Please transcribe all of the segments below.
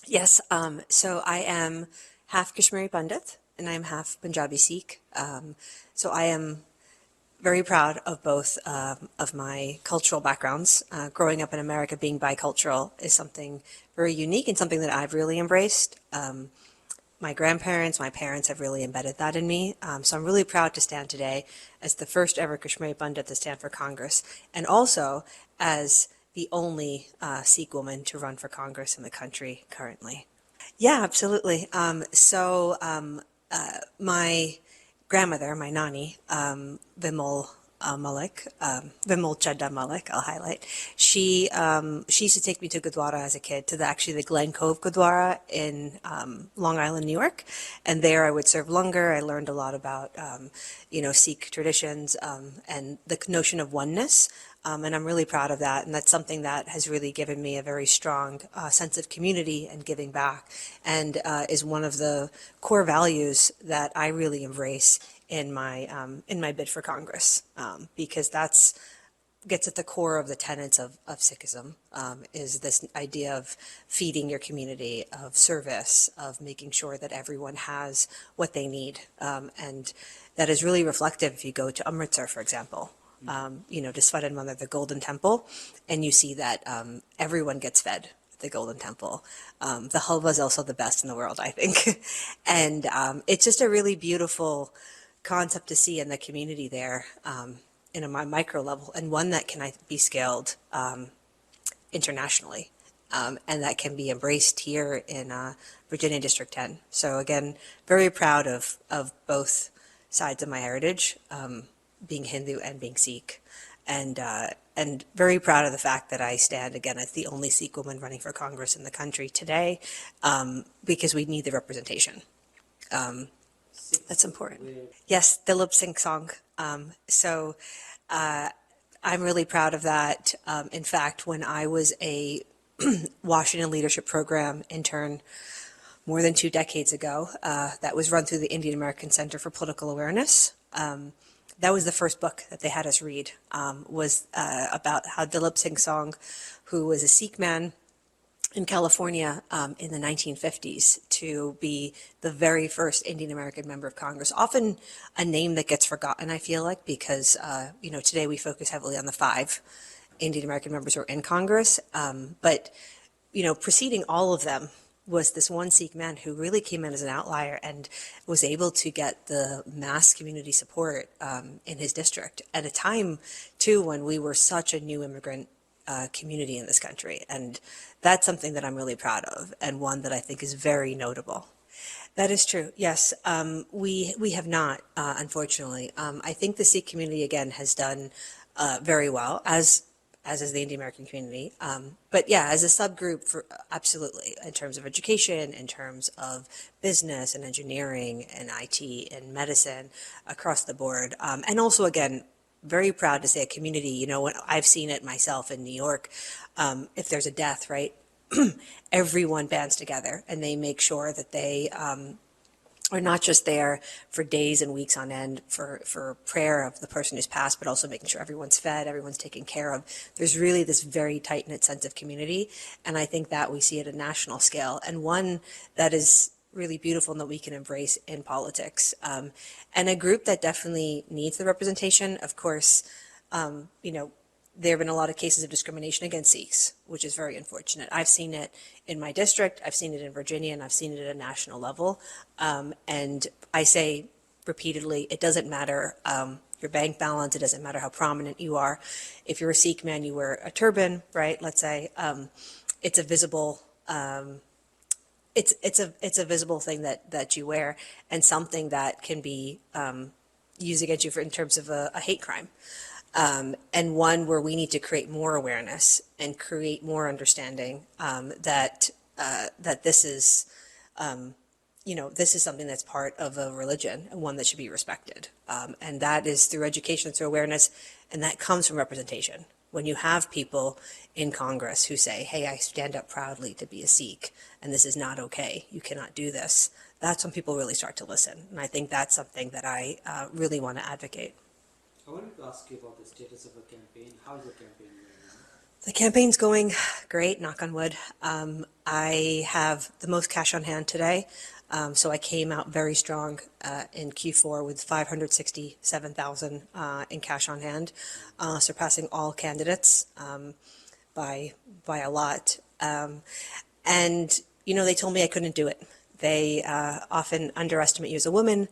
Yes, so I am half Kashmiri Pandit and I'm half Punjabi Sikh. So I am very proud of both of my cultural backgrounds. Growing up in America, being bicultural is something very unique and something that I've really embraced. My grandparents, my parents have really embedded that in me. So I'm really proud to stand today as the first ever Kashmiri Pandit to stand for Congress, and also as the only Sikh woman to run for Congress in the country currently. Yeah, absolutely. My grandmother, my nani, Vimal Malik, Vimal Chadda Malik, I'll highlight. She used to take me to Gurdwara as a kid, to actually the Glen Cove Gurdwara in Long Island, New York, and there I would serve langar. I learned a lot about Sikh traditions and the notion of oneness. And I'm really proud of that. And that's something that has really given me a very strong sense of community and giving back, and is one of the core values that I really embrace in my bid for Congress, because that's gets at the core of the tenets of Sikhism, is this idea of feeding your community, of service, of making sure that everyone has what they need. And that is really reflective if you go to Amritsar, for example, to Swadan Mandir, the Golden Temple, and you see that everyone gets fed at the Golden Temple. The halwa is also the best in the world, I think. And it's just a really beautiful concept to see in the community there, in a micro level, and one that can be scaled internationally, and that can be embraced here in Virginia District 10. So again, very proud of both sides of my heritage, being Hindu and being Sikh, and very proud of the fact that I stand again as the only Sikh woman running for Congress in the country today, because we need the representation. Um, that's important. Yes, Dilip Singh song. So I'm really proud of that. In fact, when I was a Washington Leadership Program intern more than 2 decades ago, that was run through the Indian American Center for Political Awareness. That was the first book that they had us read, was about how Dilip Singh Song, who was a Sikh man in California in the 1950s, to be the very first Indian American member of Congress. Often a name that gets forgotten, I feel like, because today we focus heavily on the 5 Indian American members who are in Congress, but preceding all of them was this one Sikh man who really came in as an outlier and was able to get the mass community support in his district at a time, too, when we were such a new immigrant community in this country. And that's something that I'm really proud of, and one that I think is very notable. That is true. Yes, we have not, unfortunately. I think the Sikh community again has done very well, as is the Indian American community. But yeah, as a subgroup, for absolutely, in terms of education, in terms of business and engineering and IT and medicine, across the board, and also again, very proud to say a community. When I've seen it myself in New York, if there's a death, right, everyone bands together and they make sure that they are not just there for days and weeks on end for prayer of the person who's passed, but also making sure everyone's fed, everyone's taken care of. There's really this very tight-knit sense of community, and I think that we see at a national scale, and one that is really beautiful and that we can embrace in politics. And a group that definitely needs the representation, of course. There have been a lot of cases of discrimination against Sikhs, which is very unfortunate. I've seen it in my district, I've seen it in Virginia, and I've seen it at a national level. And I say repeatedly, it doesn't matter your bank balance, it doesn't matter how prominent you are. If you're a Sikh man, you wear a turban, right? Let's say it's a visible. It's a visible thing that you wear, and something that can be used against you in terms of a hate crime. And one where we need to create more awareness and create more understanding, that this is, this is something that's part of a religion and one that should be respected. And that is through education, through awareness, and that comes from representation. When you have people in Congress who say, hey, I stand up proudly to be a Sikh, and this is not okay, you cannot do this, that's when people really start to listen. And I think that's something that I really want to advocate. I wanted to ask you about the status of a campaign. How is the campaign going on? The campaign's going great, knock on wood. I have the most cash on hand today, so I came out very strong in Q4 with 567,000 in cash on hand, surpassing all candidates by a lot. And they told me I couldn't do it. They often underestimate you as a woman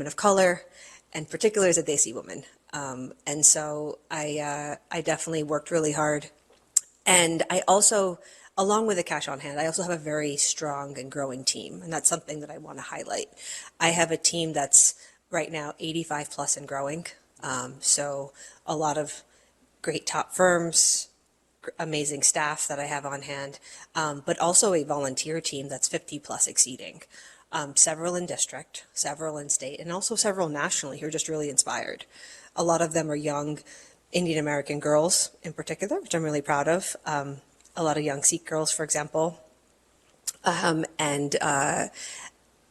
of color, and particularly as a Desi woman. And so I definitely worked really hard. And I also, along with the cash on hand, I also have a very strong and growing team. And that's something that I want to highlight. I have a team that's right now 85 plus and growing. So a lot of great top firms, amazing staff that I have on hand, but also a volunteer team that's 50 plus exceeding. Several in district, several in state, and also several nationally who are just really inspired. A lot of them are young Indian American girls in particular, which I'm really proud of. A lot of young Sikh girls, for example. And I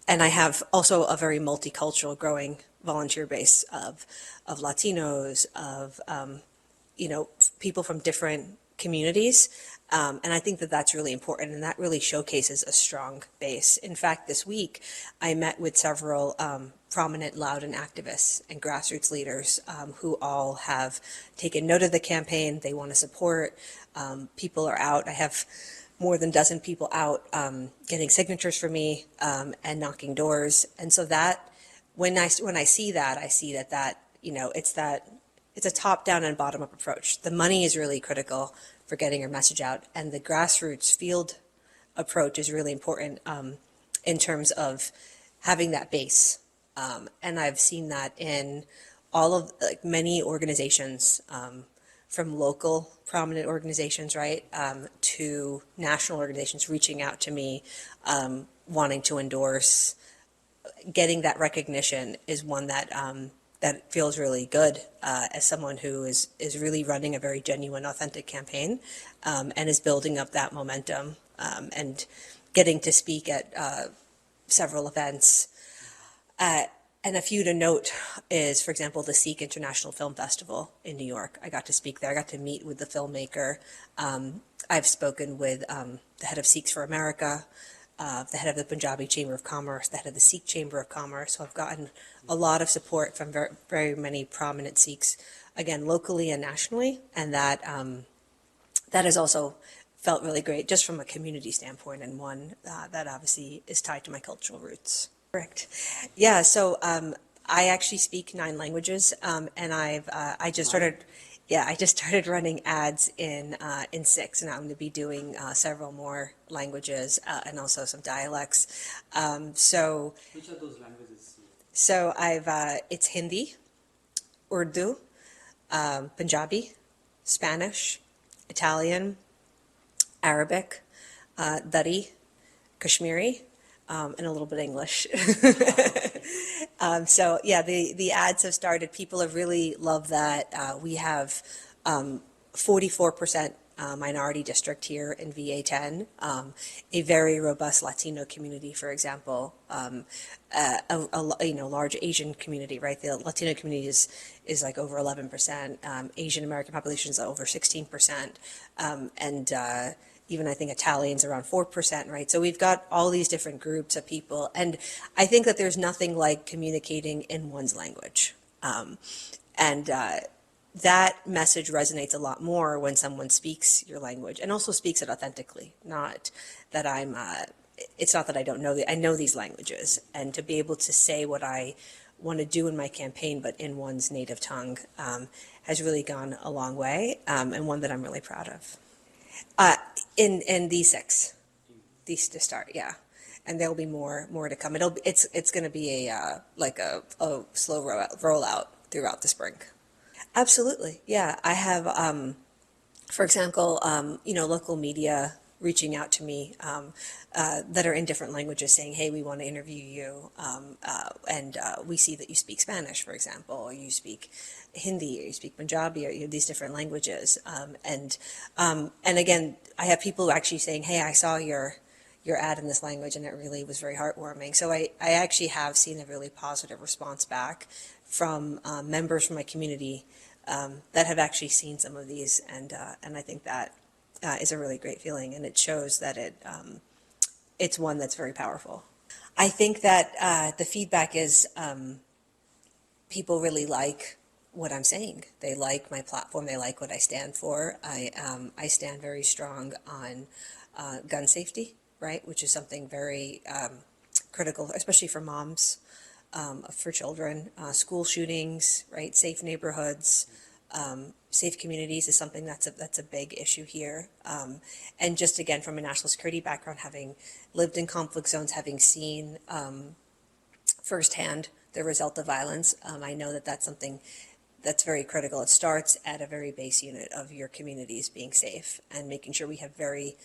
have also a very multicultural growing volunteer base of Latinos, of people from different communities. And I think that that's really important, and that really showcases a strong base. In fact, this week, I met with several prominent Loudoun activists and grassroots leaders who all have taken note of the campaign. They want to support. People are out. I have more than a dozen people out getting signatures for me and knocking doors. And so that, when I see that, I see that it's a top-down and bottom-up approach. The money is really critical for getting your message out, and the grassroots field approach is really important in terms of having that base. And I've seen that in all of many organizations, from local prominent organizations, right, to national organizations reaching out to me, wanting to endorse. Getting that recognition is one that that feels really good as someone who is really running a very genuine, authentic campaign and is building up that momentum and getting to speak at several events. And a few to note is, for example, the Sikh International Film Festival in New York. I got to speak there. I got to meet with the filmmaker. I've spoken with the head of Sikhs for America, the head of the Punjabi Chamber of Commerce, the head of the Sikh Chamber of Commerce. So I've gotten a lot of support from very, very many prominent Sikhs, again, locally and nationally. And that that has also felt really great just from a community standpoint, and one that obviously is tied to my cultural roots. Correct. Yeah, so I actually speak 9 languages, and I just started. Yeah, I just started running ads in 6, and I'm going to be doing several more languages and also some dialects. So which are those languages? So it's Hindi, Urdu, Punjabi, Spanish, Italian, Arabic, Dari, Kashmiri, and a little bit of English. So yeah, the ads have started. People have really loved that. We have 44% minority district here in VA10, a very robust Latino community, for example, large Asian community, right? The Latino community is like over 11%. Asian American population is over 16%, and even I think Italians around 4%, right? So we've got all these different groups of people, and I think that there's nothing like communicating in one's language, and that message resonates a lot more when someone speaks your language and also speaks it authentically. Not that it's not that I don't know I know these languages, and to be able to say what I want to do in my campaign, but in one's native tongue, has really gone a long way, and one that I'm really proud of. In these 6, these to start, yeah, and there'll be more to come. It's going to be a slow rollout throughout the spring. Absolutely, yeah. I have, for example, local media reaching out to me that are in different languages, saying, "Hey, we want to interview you, and we see that you speak Spanish, for example, or you speak Hindi, or you speak Punjabi, or these different languages." And again, I have people actually saying, "Hey, I saw your ad in this language, and it really was very heartwarming." So I actually have seen a really positive response back from members from my community that have actually seen some of these, and I think that is a really great feeling, and it shows that it's one that's very powerful. I think that the feedback is people really like what I'm saying. They like my platform. They like what I stand for. I stand very strong on gun safety, right, which is something very critical, especially for moms, for children. School shootings, right, safe neighborhoods, safe communities is something that's a big issue here. And just again, from a national security background, having lived in conflict zones, having seen firsthand the result of violence, I know that that's something that's very critical. It starts at a very base unit of your communities being safe and making sure we have very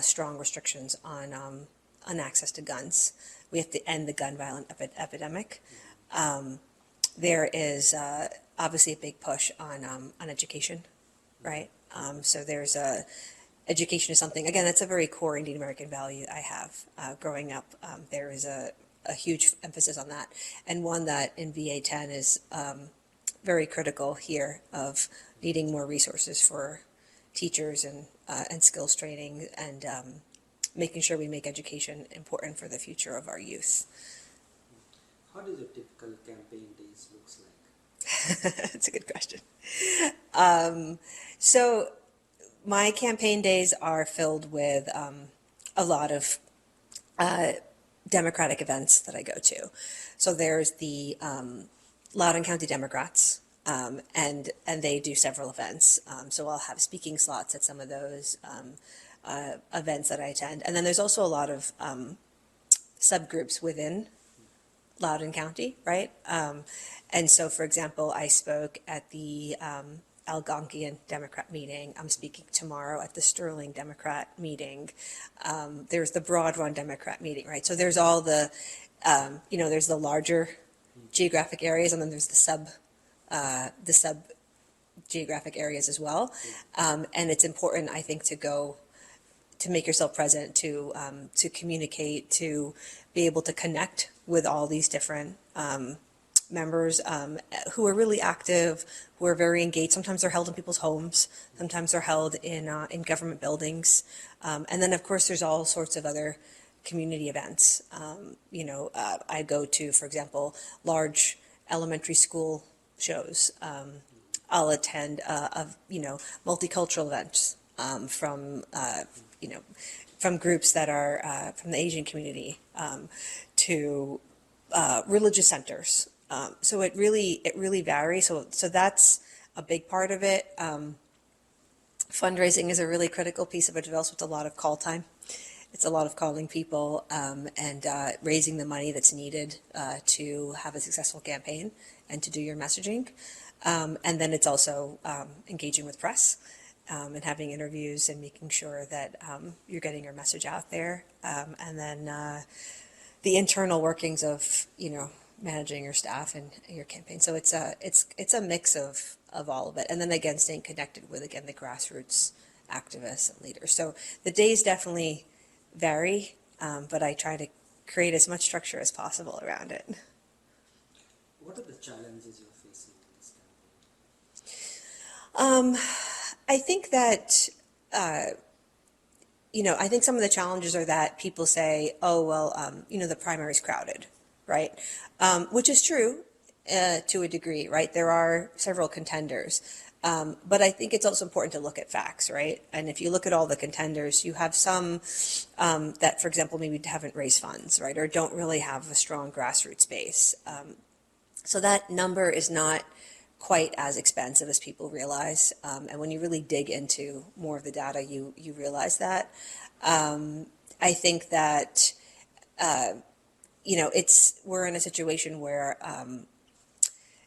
strong restrictions on access to guns. We have to end the gun violence epidemic. There is obviously a big push on education, right? So there's education is something, again, that's a very core Indian American value I have growing up. There is a huge emphasis on that, and one that in VA 10 is very critical here, of needing more resources for teachers and skills training, and making sure we make education important for the future of our youth. How does a typical campaign days looks like? That's a good question. So my campaign days are filled with a lot of Democratic events that I go to. So there's the Loudoun County Democrats, and they do several events. So I'll have speaking slots at some of those events that I attend. And then there's also a lot of subgroups within Loudoun County, right? And so, for example, I spoke at the Algonquian Democrat meeting. I'm speaking tomorrow at the Sterling Democrat meeting. There's the Broad Run Democrat meeting, right? So there's all the, there's the larger geographic areas, and then there's the sub geographic areas as well. And it's important, I think, to make yourself present, to communicate, to be able to connect with all these different members who are really active, who are very engaged. Sometimes they're held in people's homes. Sometimes they're held in government buildings. And then, of course, there's all sorts of other community events. I go to, for example, large elementary school shows. I'll attend multicultural events from groups that are from the Asian community, to religious centers. So it really varies. So that's a big part of it. Fundraising is a really critical piece of it. It's also a lot of call time. It's a lot of calling people and raising the money that's needed to have a successful campaign and to do your messaging. And then it's also engaging with press and having interviews and making sure that you're getting your message out there. And then the internal workings of, managing your staff and your campaign. So it's a mix of all of it. And then again, staying connected with, again, the grassroots activists and leaders. So the days definitely vary, but I try to create as much structure as possible around it. What are the challenges you're facing in this campaign? I think that, I think some of the challenges are that people say, oh, well, the primary's crowded, right? Which is true to a degree, right? There are several contenders. But I think it's also important to look at facts, right? And if you look at all the contenders, you have some that, for example, maybe haven't raised funds, right? Or don't really have a strong grassroots base. So that number is not quite as expensive as people realize. And when you really dig into more of the data, you realize that. I think that, we're in a situation where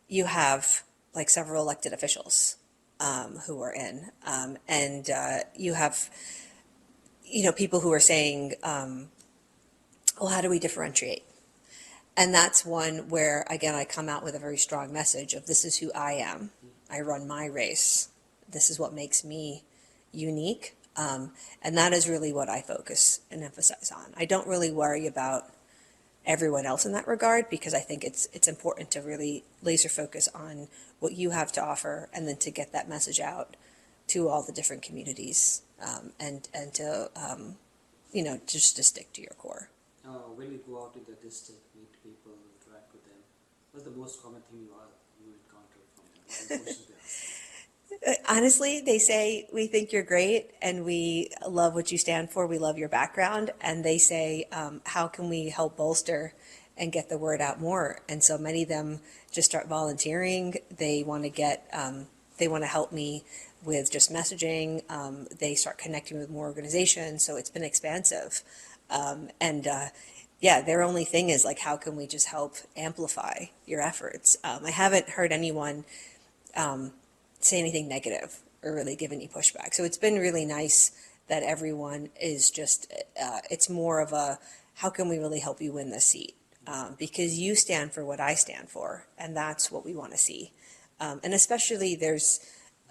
you have like several elected officials who are in, and you have, people who are saying, well, how do we differentiate? And that's one where, again, I come out with a very strong message of this is who I am. I run my race. This is what makes me unique. And that is really what I focus and emphasize on. I don't really worry about everyone else in that regard, because I think it's important to really laser focus on what you have to offer, and then to get that message out to all the different communities, and to just to stick to your core. When you go out in the district, meet people, interact with them, what's the most common thing you encounter from them? What are the questions they ask? Honestly, they say, we think you're great and we love what you stand for. We love your background. And they say, how can we help bolster and get the word out more? And so many of them just start volunteering. They want to help me with just messaging. They start connecting with more organizations. So it's been expansive. Yeah, their only thing is like, how can we just help amplify your efforts? I haven't heard anyone say anything negative or really give any pushback. So it's been really nice that everyone is just, it's more of a, how can we really help you win this seat? Because you stand for what I stand for, and that's what we want to see. And especially there's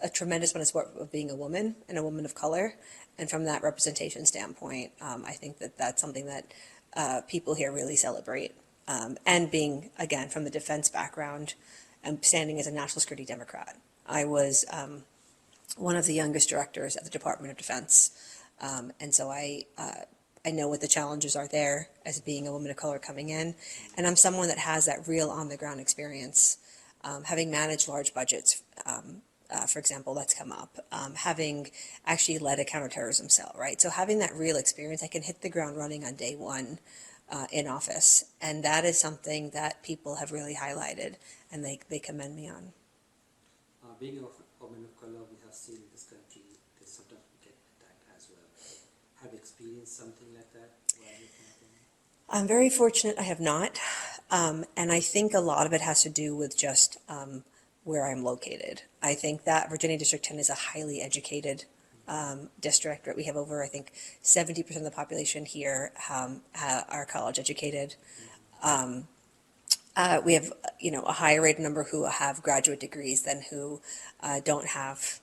a tremendous amount of support of being a woman and a woman of color. And from that representation standpoint, I think that that's something that people here really celebrate. And being, again, from the defense background, and standing as a national security Democrat. I was one of the youngest directors at the Department of Defense, and so I know what the challenges are there as being a woman of color coming in, and I'm someone that has that real on-the-ground experience, having managed large budgets, for example, that's come up, having actually led a counterterrorism cell, right? So having that real experience, I can hit the ground running on day one in office, and that is something that people have really highlighted, and they commend me on. Being a woman of color, we have seen in this country, they sometimes get attacked as well. Have you experienced something like that while you're campaigning? I'm very fortunate I have not, and I think a lot of it has to do with just where I'm located. I think that Virginia District 10 is a highly educated district. We have over, I think, 70% of the population here are college educated. We have, a higher rate number who have graduate degrees than who don't have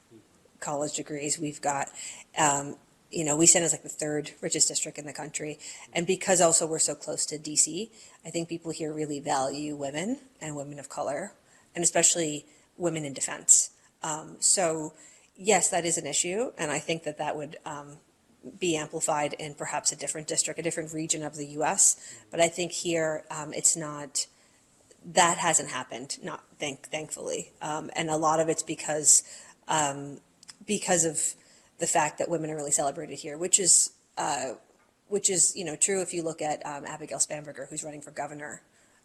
college degrees. We've got, we stand as like the third richest district in the country. And because also we're so close to DC, I think people here really value women and women of color, and especially women in defense. So yes, that is an issue. And I think that that would be amplified in perhaps a different district, a different region of the US. But I think here it's not. That hasn't happened, not thankfully, and a lot of it's because of the fact that women are really celebrated here, which is true if you look at Abigail Spanberger, who's running for governor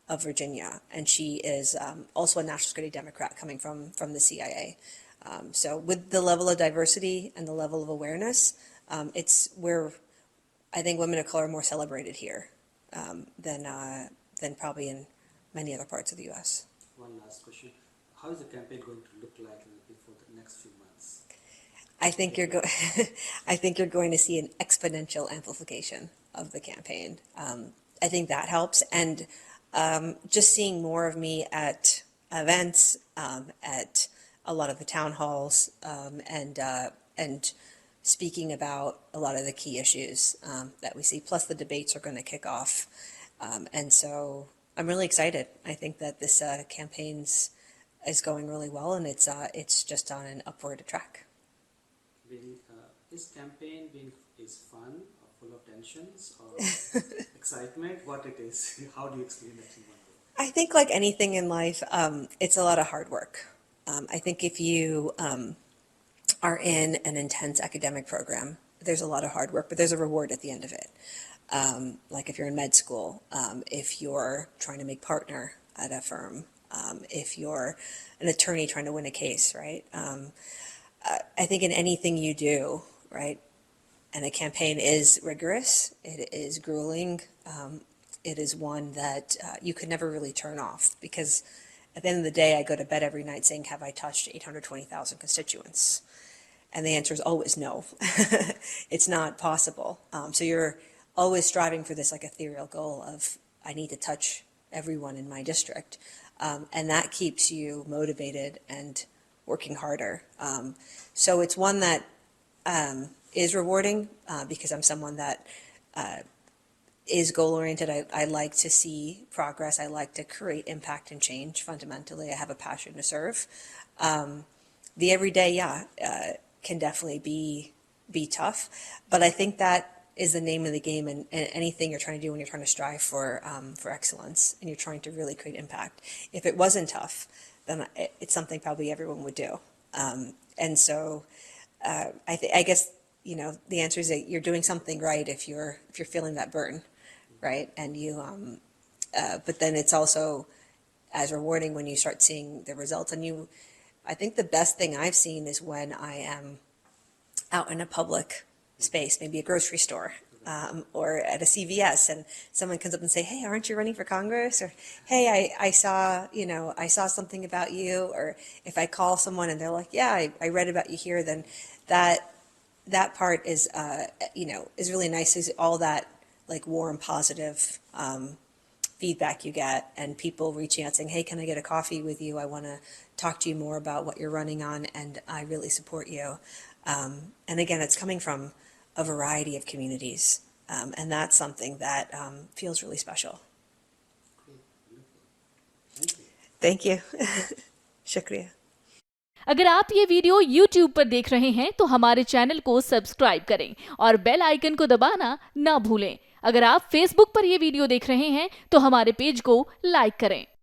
of Virginia, and she is also a national security Democrat coming from the CIA. So with the level of diversity and the level of awareness, it's where I think women of color are more celebrated here than probably in many other parts of the U.S. One last question. How is the campaign going to look like before the next few months? I think you're going to see an exponential amplification of the campaign. I think that helps, and just seeing more of me at events, at a lot of the town halls, and speaking about a lot of the key issues that we see. Plus, the debates are going to kick off, and so I'm really excited. I think that this campaign is going really well, and it's just on an upward track. Is campaign is fun or full of tensions or excitement? What it is? How do you explain that in one word? I think like anything in life, it's a lot of hard work. I think if you are in an intense academic program, there's a lot of hard work, but there's a reward at the end of it. Like if you're in med school, if you're trying to make partner at a firm, if you're an attorney trying to win a case, right? I think in anything you do, right, and a campaign is rigorous, it is grueling, it is one that you could never really turn off, because at the end of the day, I go to bed every night saying, have I touched 820,000 constituents? And the answer is always no. It's not possible. So you're always striving for this like ethereal goal of, I need to touch everyone in my district. And that keeps you motivated and working harder. So it's one that is rewarding because I'm someone that is goal oriented. I like to see progress. I like to create impact and change. Fundamentally, I have a passion to serve. The everyday, can definitely be tough, but I think that is the name of the game, and anything you're trying to do when you're trying to strive for excellence and you're trying to really create impact. If it wasn't tough, then it's something probably everyone would do. And so I guess, the answer is that you're doing something right if you're feeling that burn, right? And but then it's also as rewarding when you start seeing the results. And I think the best thing I've seen is when I am out in a public space, maybe a grocery store, or at a CVS, and someone comes up and say, "Hey, aren't you running for Congress?" Or, "Hey, I saw, I saw something about you." Or if I call someone and they're like, "Yeah, I read about you here," then that part is, is really nice. Is all that like warm, positive feedback you get, and people reaching out saying, "Hey, can I get a coffee with you? I want to talk to you more about what you're running on, and I really support you." And again, it's coming from a variety of communities, and that's something that feels really special. Great, beautiful. Thank you. Thank you. शुक्रिया. अगर आप ये video YouTube पर देख रहे हैं तो हमारे चैनल को सब्सक्राइब करें और बेल आइकन को दबाना ना भूलें। अगर आप Facebook पर ये वीडियो देख रहे हैं तो हमारे पेज को लाइक करें।